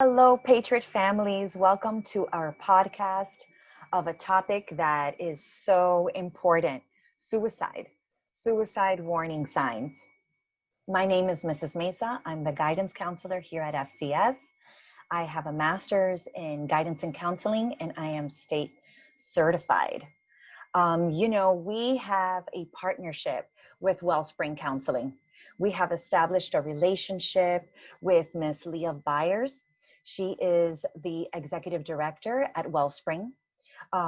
Hello, Patriot families. Welcome to our podcast of a topic that is so important: suicide, suicide warning signs. My name is Mrs. Mesa. I'm the guidance counselor here at FCS. I have a master's in guidance and counseling, and I am state certified. We have a partnership with Wellspring Counseling. We have established a relationship with Miss Leah Byers. She is the executive director at Wellspring.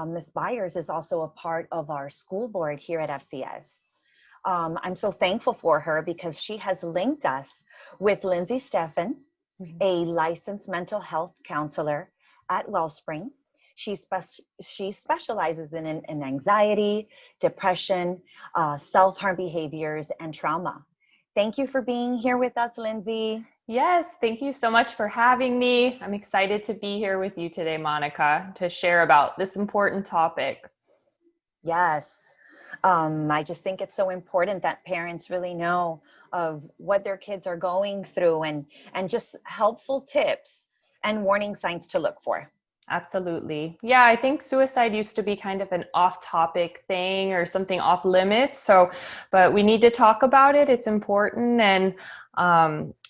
Ms. Byers is also a part of our school board here at FCS. I'm so thankful for her because she has linked us with Lindsay Steffen, a licensed mental health counselor at Wellspring. She specializes in anxiety, depression, self-harm behaviors, and trauma. Thank you for being here with us, Lindsay. Yes, thank you so much for having me. I'm excited to be here with you today, Monica, to share about this important topic. Yes. I just think it's so important that parents really know of what their kids are going through and just helpful tips and warning signs to look for. Absolutely. Yeah, I think suicide used to be kind of an off-topic thing or something off limits. But we need to talk about it. It's important. And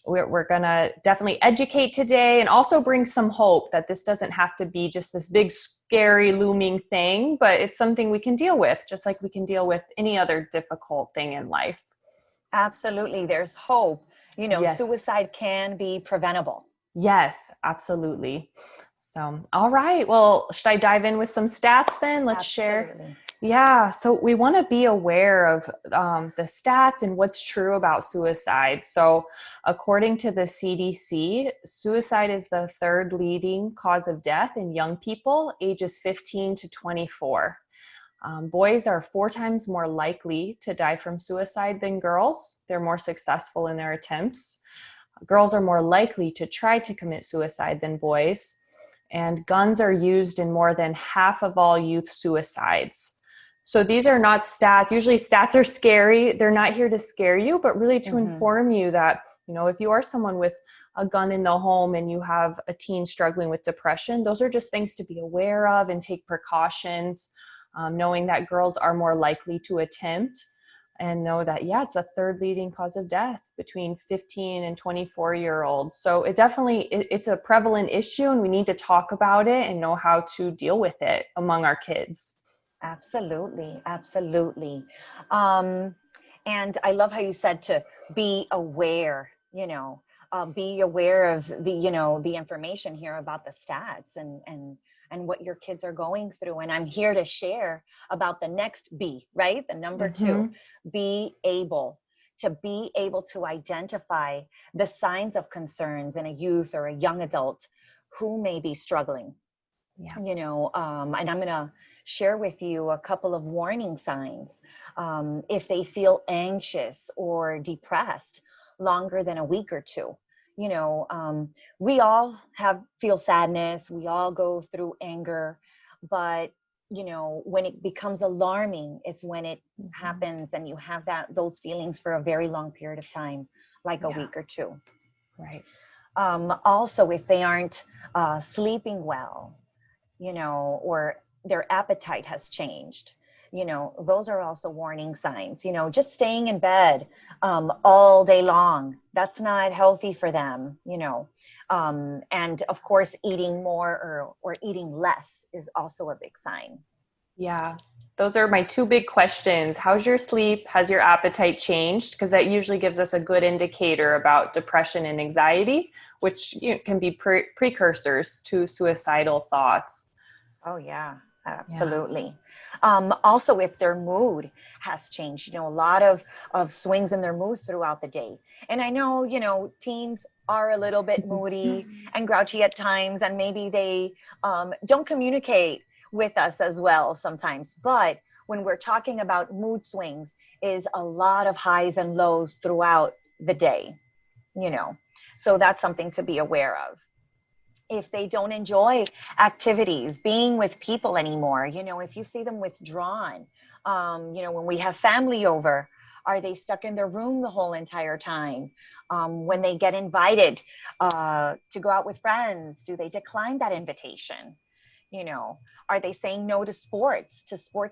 we're going to definitely educate today and also bring some hope that this doesn't have to be just this big, scary, looming thing, but it's something we can deal with, just like we can deal with any other difficult thing in life. Absolutely. There's hope. Yes. Suicide can be preventable. Yes, absolutely. So, all right. Well, should I dive in with some stats then? Let's share. Yeah. So we want to be aware of the stats and what's true about suicide. So according to the CDC, suicide is the third leading cause of death in young people ages 15 to 24. Boys are 4 times more likely to die from suicide than girls. They're more successful in their attempts. Girls are more likely to try to commit suicide than boys, and guns are used in more than half of all youth suicides. So these are not stats. Usually stats are scary. They're not here to scare you, but really to inform you that, if you are someone with a gun in the home and you have a teen struggling with depression, those are just things to be aware of and take precautions, knowing that girls are more likely to attempt. And know that, it's a third leading cause of death between 15 and 24-year-olds. So it's a prevalent issue, and we need to talk about it and know how to deal with it among our kids. Absolutely. Absolutely. And I love how you said to be aware, be aware of the information here about the stats and what your kids are going through. And I'm here to share about the next B, right? The number 2, be able to identify the signs of concerns in a youth or a young adult who may be struggling. And I'm going to share with you a couple of warning signs. If they feel anxious or depressed longer than a week or two, we all feel sadness. We all go through anger, but when it becomes alarming, it's when it happens and you have those feelings for a very long period of time, like a week or two. Right. Also, if they aren't sleeping well, or their appetite has changed, those are also warning signs. Just staying in bed all day long, that's not healthy for them, and of course, eating more or eating less is also a big sign. Yeah. Those are my 2 big questions. How's your sleep? Has your appetite changed? Because that usually gives us a good indicator about depression and anxiety, which can be precursors to suicidal thoughts. Oh, yeah, absolutely. Also, if their mood has changed, a lot of swings in their moods throughout the day. And I know, teens are a little bit moody and grouchy at times, and maybe they don't communicate with us as well sometimes. But when we're talking about mood swings, is a lot of highs and lows throughout the day, so that's something to be aware of. If they don't enjoy activities, being with people anymore, if you see them withdrawn, when we have family over, Are they stuck in their room the whole entire time? When they get invited to go out with friends, do they decline that invitation? You know, are they saying no to sports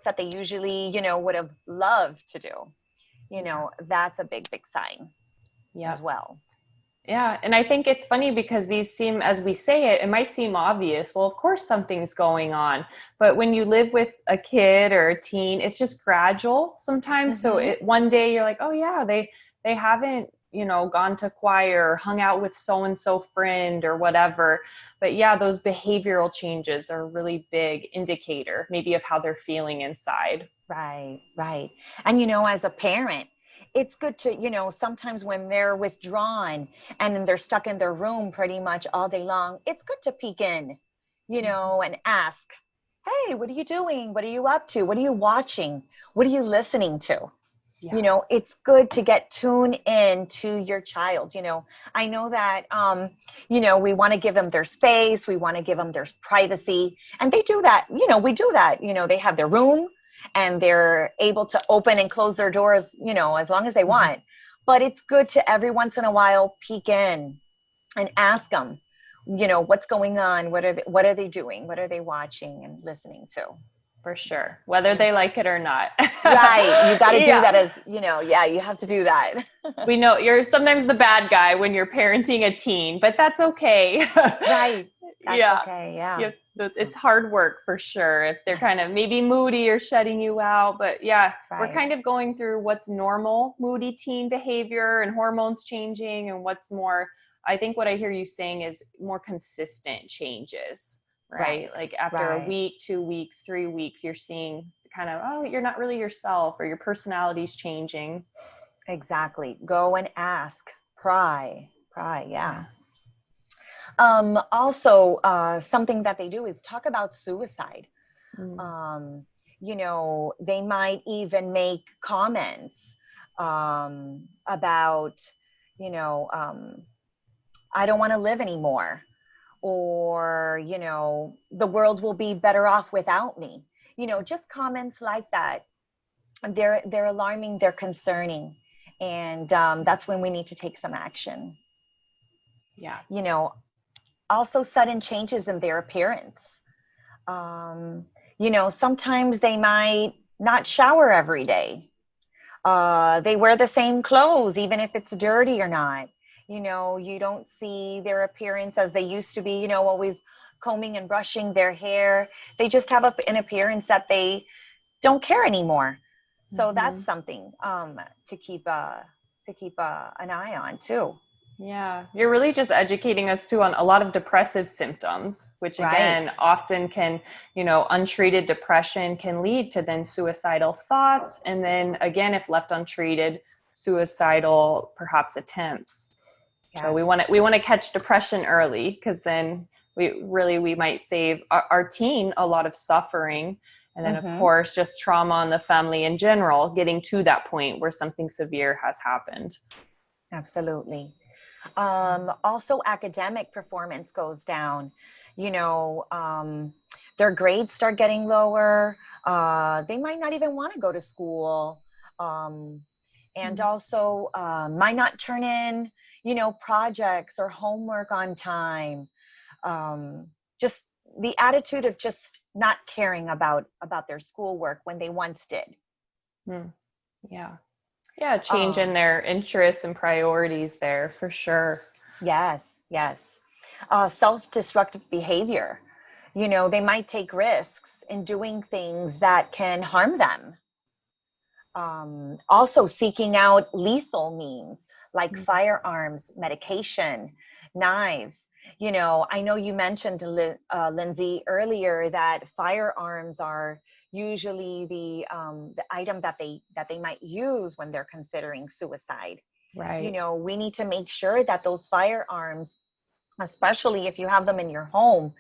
that they usually, would have loved to do? That's a big, big sign as well. Yeah. And I think it's funny because these seem, as we say it, it might seem obvious. Well, of course something's going on. But when you live with a kid or a teen, it's just gradual sometimes. So one day you're like, oh yeah, they haven't, gone to choir or hung out with so-and-so friend or whatever. But yeah, those behavioral changes are a really big indicator maybe of how they're feeling inside. Right, right. And, as a parent, it's good to, sometimes when they're withdrawn and then they're stuck in their room pretty much all day long, it's good to peek in, and ask, hey, what are you doing? What are you up to? What are you watching? What are you listening to? Yeah. It's good to get tuned in to your child. I know that, we want to give them their space. We want to give them their privacy. And they do that. We do that. They have their room and they're able to open and close their doors, as long as they want. But it's good to every once in a while peek in and ask them, what's going on? What are they doing? What are they watching and listening to? For sure. Whether they like it or not. Right. You got to do that as, you have to do that. We know you're sometimes the bad guy when you're parenting a teen, but that's okay. Right. That's okay. Yeah. It's hard work for sure if they're kind of maybe moody or shutting you out. But yeah, we're kind of going through what's normal moody teen behavior and hormones changing and what's more, I think what I hear you saying is more consistent changes. Right? Like after a week, 2 weeks, 3 weeks, you're seeing kind of, oh, you're not really yourself or your personality's changing. Exactly. Go and ask, pry. Yeah. Also, something that they do is talk about suicide. They might even make comments about, I don't want to live anymore. Or, the world will be better off without me. Just comments like that. They're alarming, they're concerning. And that's when we need to take some action. Yeah. Also sudden changes in their appearance. Sometimes they might not shower every day. They wear the same clothes, even if it's dirty or not. You don't see their appearance as they used to be, always combing and brushing their hair. They just have an appearance that they don't care anymore. So that's something to keep an eye on too. Yeah, you're really just educating us too on a lot of depressive symptoms, which again, often can, untreated depression can lead to then suicidal thoughts. And then again, if left untreated, suicidal perhaps attempts. Yes. So we want to catch depression early because then we might save our teen a lot of suffering. And then of course, just trauma on the family in general, getting to that point where something severe has happened. Absolutely. Also, academic performance goes down. Their grades start getting lower. They might not even want to go to school. And also might not turn in, projects or homework on time. Just the attitude of just not caring about their schoolwork when they once did. Yeah. Yeah, change in their interests and priorities there for sure. Yes. Self-destructive behavior. They might take risks in doing things that can harm them. Also seeking out lethal means like firearms, medication, knives. I know you mentioned, Lindsay, earlier that firearms are usually the item that they might use when they're considering suicide. Right. We need to make sure that those firearms, especially if you have them in your home,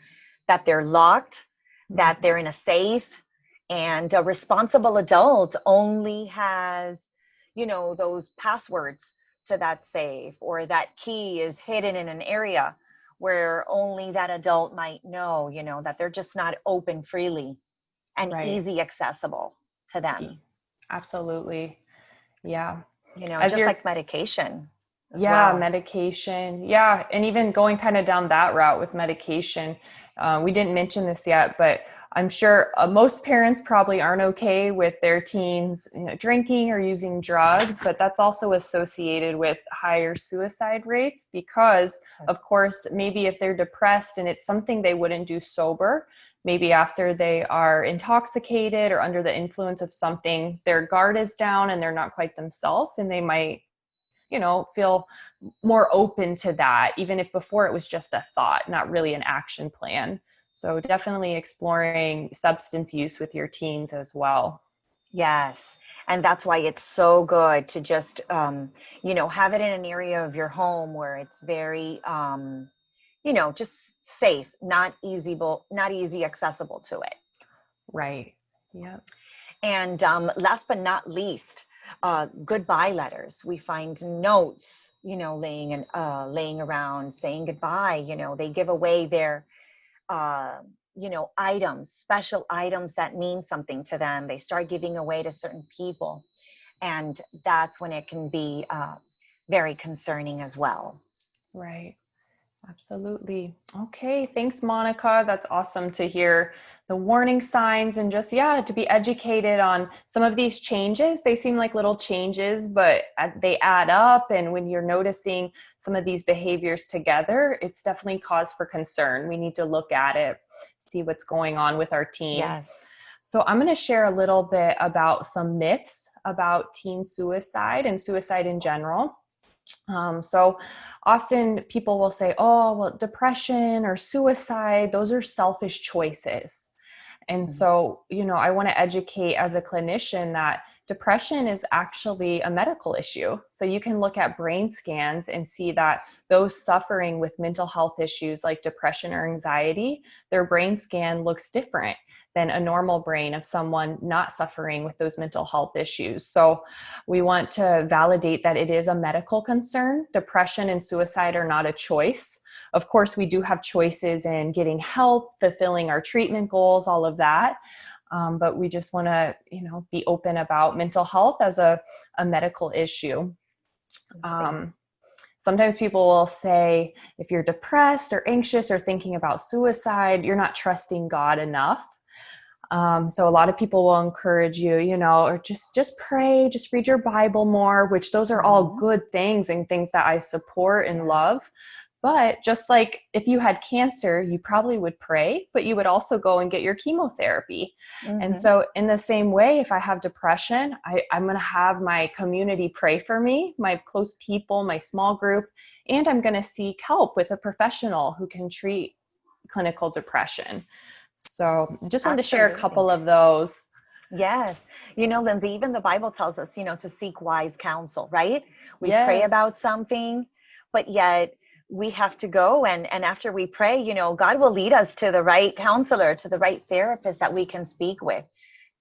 that they're locked, that they're in a safe, and a responsible adult only has, those passwords to that safe, or that key is hidden in an area where only that adult might know, that they're just not open freely and easy accessible to them. Absolutely. Yeah. As Just you're like medication as Yeah, well. medication. Yeah, and even going kind of down that route with medication. We didn't mention this yet, but I'm sure most parents probably aren't okay with their teens, drinking or using drugs, but that's also associated with higher suicide rates because, of course, maybe if they're depressed and it's something they wouldn't do sober, maybe after they are intoxicated or under the influence of something, their guard is down and they're not quite themselves, and they might feel more open to that, even if before it was just a thought, not really an action plan. So definitely exploring substance use with your teens as well. Yes. And that's why it's so good to just, have it in an area of your home where it's very, just safe, not easy accessible to it. Right. Yeah. And last but not least, goodbye letters. We find notes, laying around saying goodbye. They give away their, uh, items, special items that mean something to them. They start giving away to certain people. And that's when it can be very concerning as well. Right. Absolutely. Okay. Thanks, Monica. That's awesome to hear the warning signs and just, to be educated on some of these changes. They seem like little changes, but they add up. And when you're noticing some of these behaviors together, it's definitely cause for concern. We need to look at it, see what's going on with our teen. Yes. So I'm going to share a little bit about some myths about teen suicide and suicide in general. So often people will say, oh, well, depression or suicide, those are selfish choices. And so, I want to educate as a clinician that depression is actually a medical issue. So you can look at brain scans and see that those suffering with mental health issues like depression or anxiety, their brain scan looks different than a normal brain of someone not suffering with those mental health issues. So we want to validate that it is a medical concern. Depression and suicide are not a choice. Of course, we do have choices in getting help, fulfilling our treatment goals, all of that. But we just want to, be open about mental health as a medical issue. Sometimes people will say, if you're depressed or anxious or thinking about suicide, you're not trusting God enough. So a lot of people will encourage you, or just pray, just read your Bible more, which those are all good things and things that I support and love. But just like if you had cancer, you probably would pray, but you would also go and get your chemotherapy. And so in the same way, if I have depression, I'm going to have my community pray for me, my close people, my small group, and I'm going to seek help with a professional who can treat clinical depression. So I just wanted to share a couple of those. Yes. Lindsay, even the Bible tells us, to seek wise counsel, right? We pray about something, but yet we have to go and after we pray, God will lead us to the right counselor, to the right therapist that we can speak with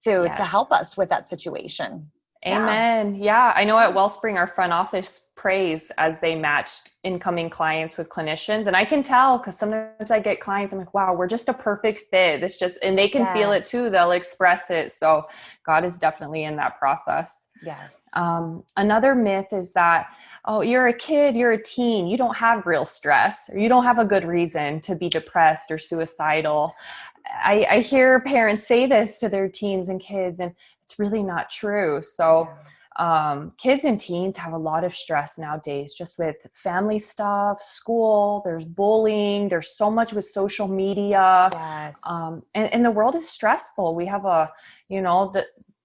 to help us with that situation. Amen. Yeah. I know at Wellspring, our front office prays as they matched incoming clients with clinicians. And I can tell because sometimes I get clients, I'm like, wow, we're just a perfect fit. And they can feel it too. They'll express it. So God is definitely in that process. Yes. Another myth is that, oh, you're a kid, you're a teen, you don't have real stress, or you don't have a good reason to be depressed or suicidal. I hear parents say this to their teens and kids, and it's really not true. So kids and teens have a lot of stress nowadays, just with family stuff, school, there's bullying, there's so much with social media. Yes. And the world is stressful. We have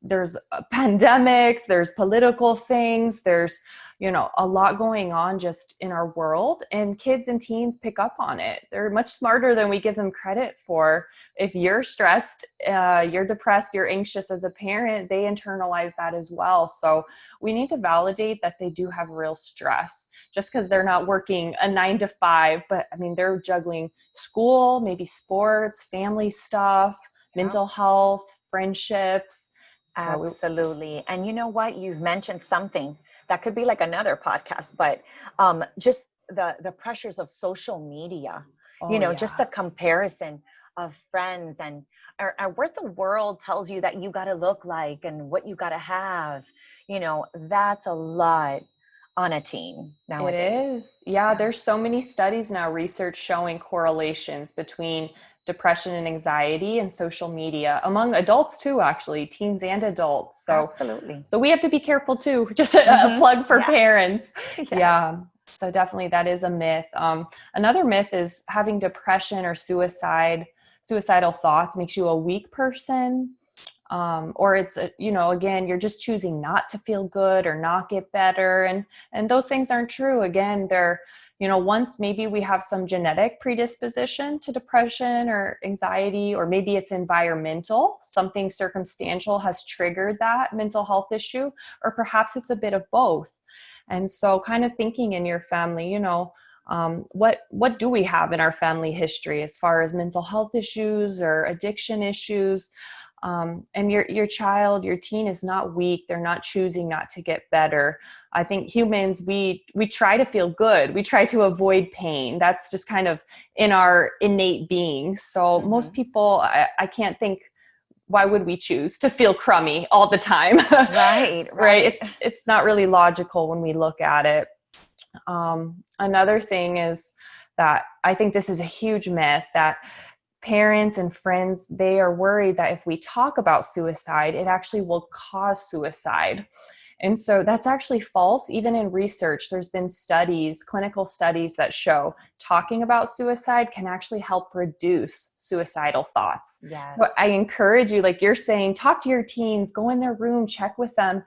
there's pandemics, there's political things, there's a lot going on just in our world, and kids and teens pick up on it. They're much smarter than we give them credit for. If you're stressed, you're depressed, you're anxious as a parent, they internalize that as well. So we need to validate that they do have real stress, just because they're not working a 9 to 5, but I mean, they're juggling school, maybe sports, family stuff, mental health, friendships. Absolutely. And you know what? You've mentioned something that could be like another podcast, but just the pressures of social media, just the comparison. of friends and or what the world tells you that you got to look like and what you got to have, that's a lot on a teen It nowadays. is. Yeah, there's so many studies now, research showing correlations between depression and anxiety and social media among adults too, actually, teens and adults. Absolutely. So we have to be careful too. Just a Mm-hmm. plug for Yeah. parents. Yes. Yeah. So definitely that is a myth. Another myth is having depression or suicidal thoughts makes you a weak person. Or it's, again, you're just choosing not to feel good or not get better. And those things aren't true. Again, they're, once maybe we have some genetic predisposition to depression or anxiety, or maybe it's environmental, something circumstantial has triggered that mental health issue, or perhaps it's a bit of both. And so kind of thinking in your family, what do we have in our family history as far as mental health issues or addiction issues? And your child, your teen is not weak. They're not choosing not to get better. I think humans, we try to feel good. We try to avoid pain. That's just kind of in our innate being. So most people, I can't think, why would we choose to feel crummy all the time? Right. Right. It's not really logical when we look at it. Another thing is that I think this is a huge myth that parents and friends, they are worried that if we talk about suicide, it actually will cause suicide. And so that's actually false. Even in research, there's been studies, clinical studies that show talking about suicide can actually help reduce suicidal thoughts. Yes. So I encourage you, like you're saying, talk to your teens, go in their room, check with them.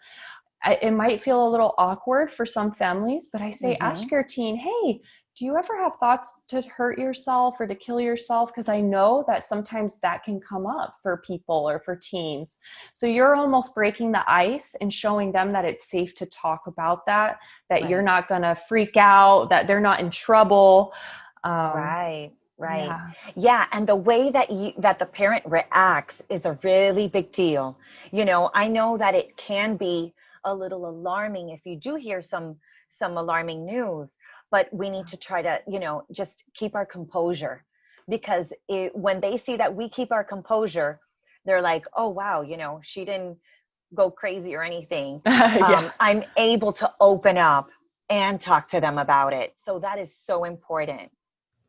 It might feel a little awkward for some families, but I say, ask your teen, hey, do you ever have thoughts to hurt yourself or to kill yourself? Because I know that sometimes that can come up for people or for teens. So you're almost breaking the ice and showing them that it's safe to talk about that Right. You're not going to freak out, that they're not in trouble. Right. Yeah. And the way that the parent reacts is a really big deal. I know that it can be a little alarming if you do hear some alarming news, but we need to try to, just keep our composure, because when they see that we keep our composure, they're like, oh, wow, she didn't go crazy or anything. I'm able to open up and talk to them about it. So that is so important.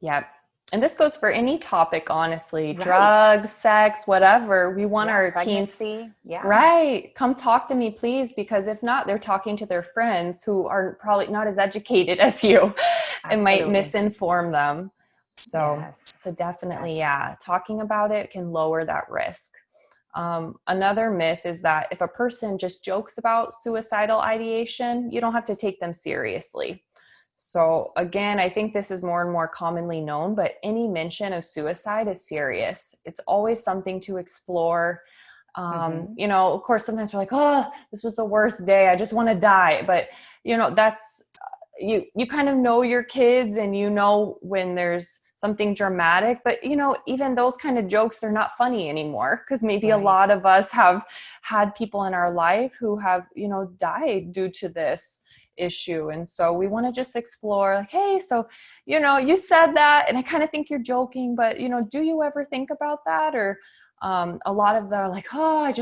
Yep. And this goes for any topic, honestly, drugs, sex, whatever. We want our pregnancy. teens, right. Come talk to me, please, because if not, they're talking to their friends who are probably not as educated as you and might misinform them. So definitely, talking about it can lower that risk. Another myth is that if a person just jokes about suicidal ideation, you don't have to take them seriously. So again, I think this is more and more commonly known, but any mention of suicide is serious. It's always something to explore. Of course, sometimes we're like, oh, this was the worst day. I just want to die. But, that's, you kind of know your kids and when there's something dramatic, but even those kind of jokes, they're not funny anymore, because maybe a lot of us have had people in our life who have, died due to this issue. And so we want to just explore, like, hey, so you said that and I kind of think you're joking, but do you ever think about that? Or a lot of them are like, oh,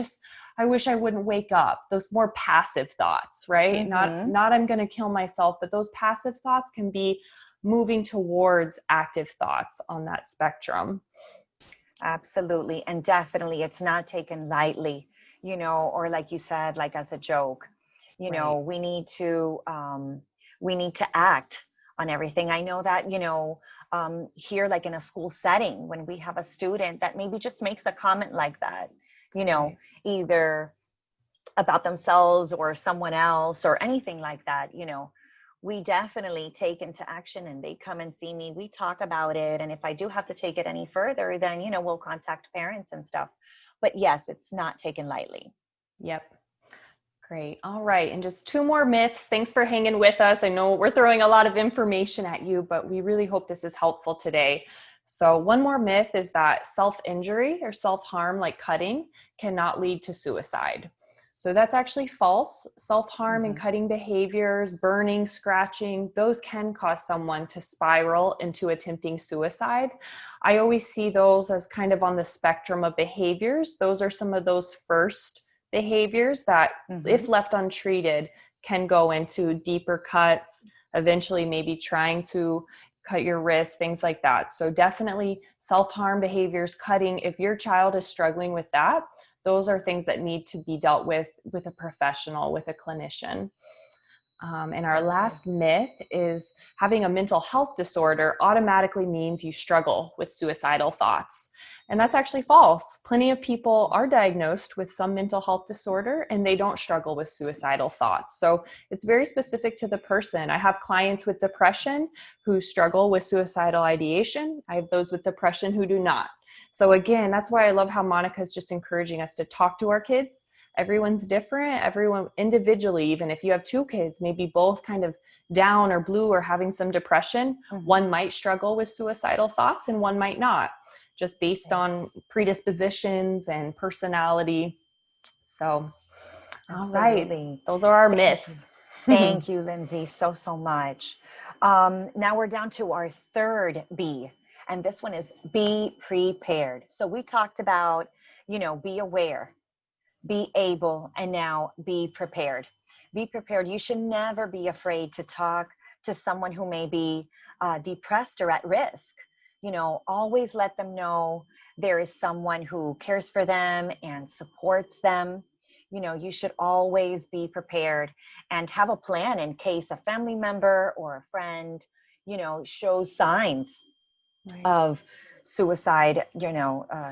I wish I wouldn't wake up. Those more passive thoughts, right? Not I'm going to kill myself, but those passive thoughts can be moving towards active thoughts on that spectrum. Absolutely. And definitely it's not taken lightly, or like you said, like as a joke. We need to act on everything. I know that, here, like in a school setting, when we have a student that maybe just makes a comment like that, either about themselves or someone else or anything like that, we definitely take into action, and they come and see me. We talk about it. And if I do have to take it any further, then, we'll contact parents and stuff. But yes, it's not taken lightly. Yep. Great. All right. And just 2 more myths. Thanks for hanging with us. I know we're throwing a lot of information at you, but we really hope this is helpful today. So one more myth is that self-injury or self-harm, like cutting, cannot lead to suicide. So that's actually false. Self-harm and cutting behaviors, burning, scratching, those can cause someone to spiral into attempting suicide. I always see those as kind of on the spectrum of behaviors. Those are some of those first behaviors that, if left untreated, can go into deeper cuts, eventually maybe trying to cut your wrist, things like that. So definitely self-harm behaviors, cutting, if your child is struggling with that, those are things that need to be dealt with a professional, with a clinician. And our last myth is having a mental health disorder automatically means you struggle with suicidal thoughts. And that's actually false. Plenty of people are diagnosed with some mental health disorder and they don't struggle with suicidal thoughts. So it's very specific to the person. I have clients with depression who struggle with suicidal ideation. I have those with depression who do not. So again, that's why I love how Monica is just encouraging us to talk to our kids. Everyone's different, everyone individually, even if you have two kids, maybe both kind of down or blue or having some depression, one might struggle with suicidal thoughts and one might not, just based on predispositions and personality. So, all right, those are our myths. Thank you, Lindsay, so much. Now we're down to our third B, and this one is be prepared. So we talked about, be aware, be able, and now be prepared. Be prepared. You should never be afraid to talk to someone who may be depressed or at risk. Always let them know there is someone who cares for them and supports them. You should always be prepared and have a plan in case a family member or a friend, shows signs of suicide,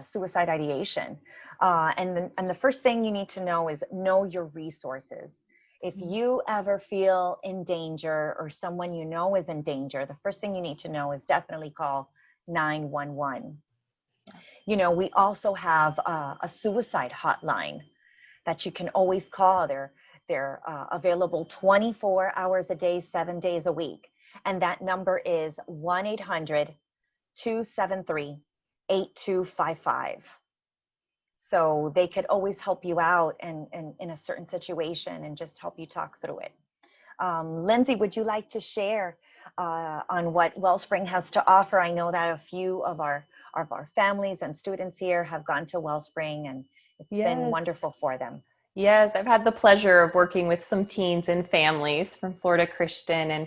suicide ideation. And the first thing you need to know is know your resources. If you ever feel in danger or someone you know is in danger, the first thing you need to know is definitely call 911. We also have a suicide hotline that you can always call. They're available 24 hours a day, 7 days a week. And that number is 1-800-273-8255. So they could always help you out in a certain situation and just help you talk through it. Lindsay, would you like to share on what Wellspring has to offer? I know that a few of our families and students here have gone to Wellspring, and it's been wonderful for them. Yes, I've had the pleasure of working with some teens and families from Florida Christian. And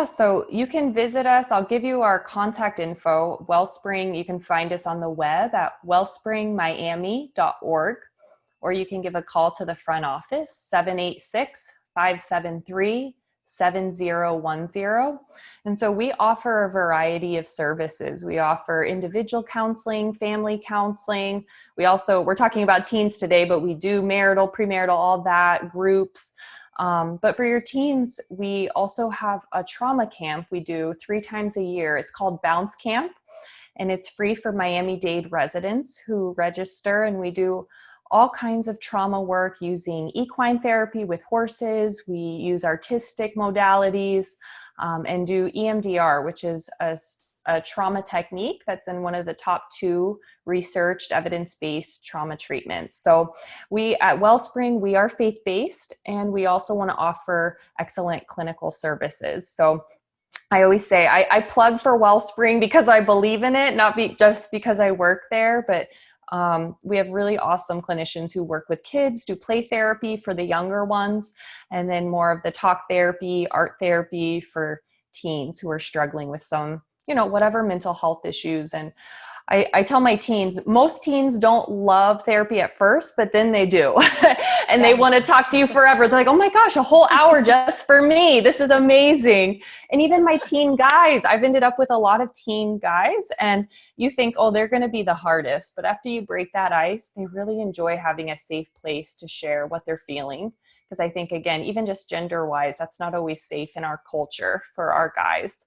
so you can visit us. I'll give you our contact info. Wellspring, you can find us on the web at wellspringmiami.org, or you can give a call to the front office, 786-573-7010. And so we offer a variety of services. We offer individual counseling, family counseling. We're talking about teens today, but we do marital, premarital, all that, groups. But for your teens, we also have a trauma camp we do 3 times a year. It's called Bounce Camp, and it's free for Miami-Dade residents who register, and we do all kinds of trauma work using equine therapy with horses. We use artistic modalities and do EMDR, which is a trauma technique that's in one of the top 2 researched evidence-based trauma treatments. So we at Wellspring, we are faith-based, and we also want to offer excellent clinical services. So I always say I plug for Wellspring because I believe in it, not just because I work there, but we have really awesome clinicians who work with kids, do play therapy for the younger ones, and then more of the talk therapy, art therapy for teens who are struggling with some, whatever mental health issues. And I tell my teens, most teens don't love therapy at first, but then they do. And they want to talk to you forever. They're like, oh my gosh, a whole hour just for me. This is amazing. And even my teen guys, I've ended up with a lot of teen guys, and you think, oh, they're going to be the hardest. But after you break that ice, they really enjoy having a safe place to share what they're feeling. Because I think, again, even just gender-wise, that's not always safe in our culture for our guys.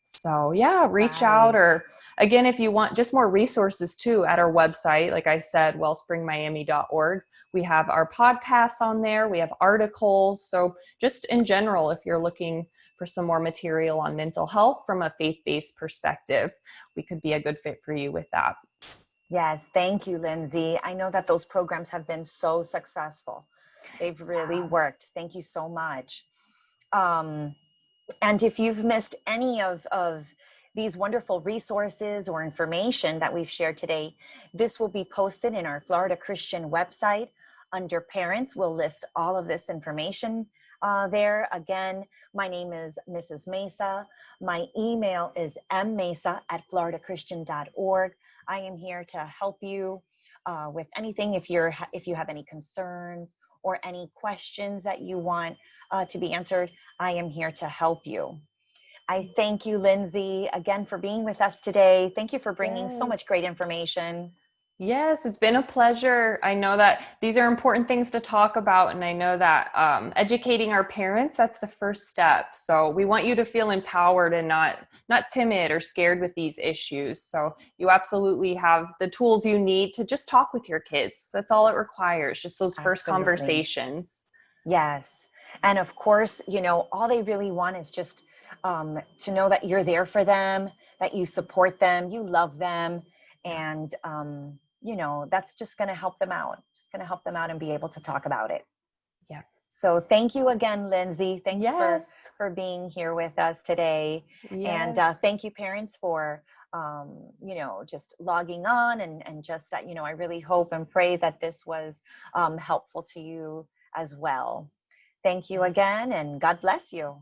So reach out, or again, if you want just more resources too, at our website, like I said, wellspringmiami.org, we have our podcasts on there. We have articles. So just in general, if you're looking for some more material on mental health from a faith-based perspective, we could be a good fit for you with that. Yes. Thank you, Lindsay. I know that those programs have been so successful. They've really worked. Thank you so much. And if you've missed any of these wonderful resources or information that we've shared today, this will be posted in our Florida Christian website. Under parents, we'll list all of this information there. Again, my name is Mrs. Mesa. My email is mmesa@floridachristian.org. I am here to help you with anything. If you have any concerns or any questions that you want to be answered, I am here to help you. I thank you, Lindsay, again for being with us today. Thank you for bringing so much great information. Yes, it's been a pleasure. I know that these are important things to talk about, and I know that educating our parents, that's the first step. So we want you to feel empowered and not timid or scared with these issues. So you absolutely have the tools you need to just talk with your kids. That's all it requires, just those first conversations. Yes. And of course, all they really want is just to know that you're there for them, that you support them, you love them, and that's just going to help them out. Just going to help them out and be able to talk about it. Yeah. So thank you again, Lindsay. Thanks for being here with us today. Yes. And thank you, parents, for just logging on and just I really hope and pray that this was helpful to you as well. Thank you again, and God bless you.